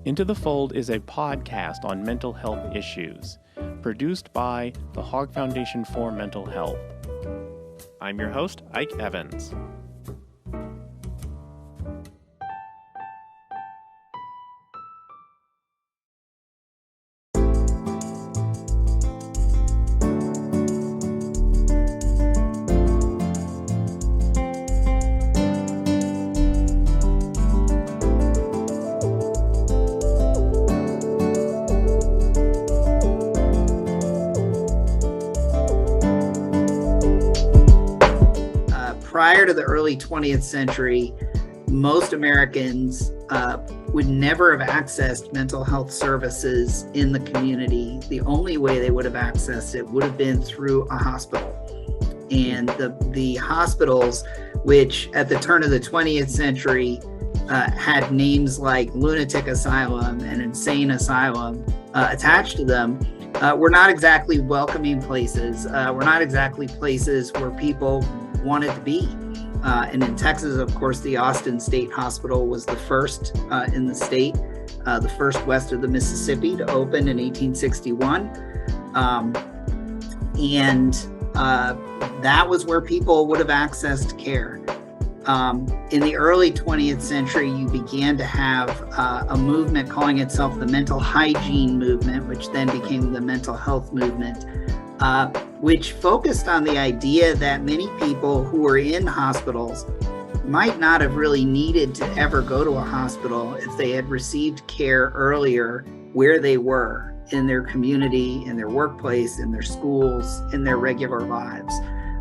Into the Fold is a podcast on mental health issues, produced by the Hogg Foundation for Mental Health. I'm your host, Ike Evans. Prior to the early 20th century, most Americans would never have accessed mental health services in the community. The only way they would have accessed it would have been through a hospital. And the hospitals, which at the turn of the 20th century had names like lunatic asylum and insane asylum attached to them, were not exactly welcoming places. Were not exactly places where people wanted to be. And in Texas, of course, the Austin State Hospital was the first in the state, the first west of the Mississippi to open in 1861. And that was where people would have accessed care. In the early 20th century, you began to have a movement calling itself the mental hygiene movement, which then became the mental health movement. Which focused on the idea that many people who were in hospitals might not have really needed to ever go to a hospital if they had received care earlier where they were in their community, in their workplace, in their schools, in their regular lives.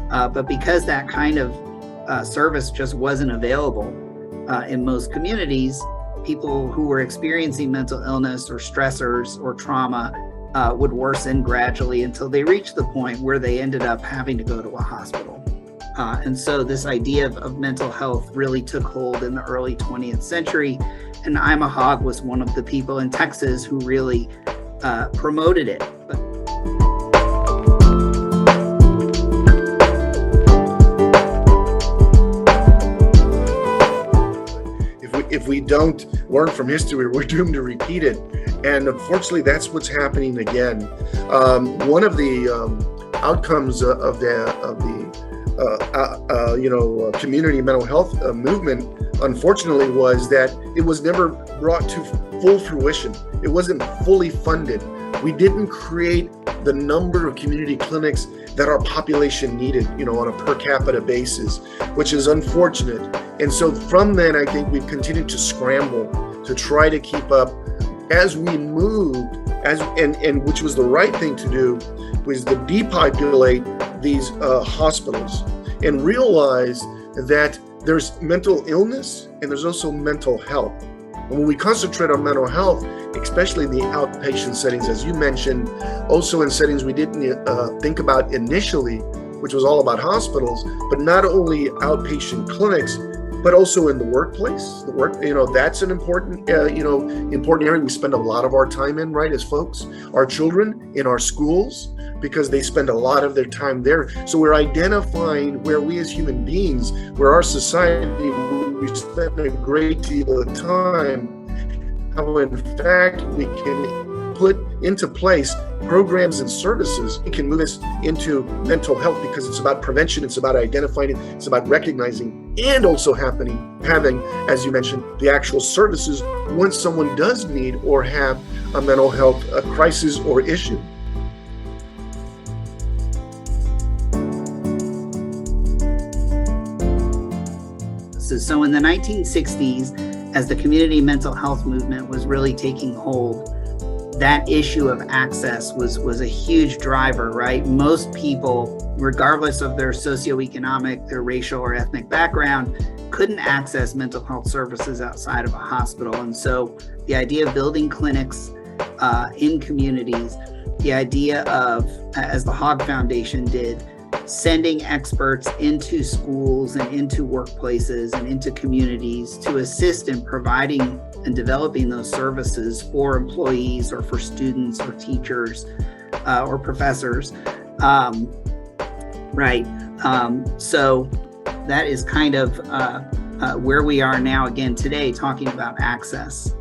But because that kind of service just wasn't available in most communities, people who were experiencing mental illness or stressors or trauma would worsen gradually until they reached the point where they ended up having to go to a hospital. And so this idea of mental health really took hold in the early 20th century. And I'm a Hogg was one of the people in Texas who really promoted it. If we don't learn from history, we're doomed to repeat it. And unfortunately, that's what's happening again. One of the outcomes of the community mental health movement, unfortunately, was that it was never brought to full fruition. It wasn't fully funded. We didn't create the number of community clinics that our population needed, on a per capita basis, which is unfortunate. And so from then, I think we've continued to scramble to try to keep up as we moved, and which was the right thing to do, was to depopulate these hospitals and realize that there's mental illness and there's also mental health. And when we concentrate on mental health, especially in the outpatient settings, as you mentioned, also in settings we didn't think about initially, which was all about hospitals, but not only outpatient clinics, but also in the workplace. That's an important area we spend a lot of our time in, right, as folks, our children in our schools, because they spend a lot of their time there. So we're identifying where we as human beings, where our society, we spend a great deal of time, how in fact we can put into place programs and services. We can move this into mental health because it's about prevention, it's about identifying it, it's about recognizing, and also having, as you mentioned, the actual services once someone does need or have a mental health crisis or issue. So in the 1960s, as the community mental health movement was really taking hold, that issue of access was a huge driver, right? Most people, regardless of their socioeconomic, their racial or ethnic background, couldn't access mental health services outside of a hospital. And so the idea of building clinics in communities, the idea of, as the Hogg Foundation did, sending experts into schools and into workplaces and into communities to assist in providing and developing those services for employees or for students or teachers or professors. So that is kind of where we are now again today, talking about access.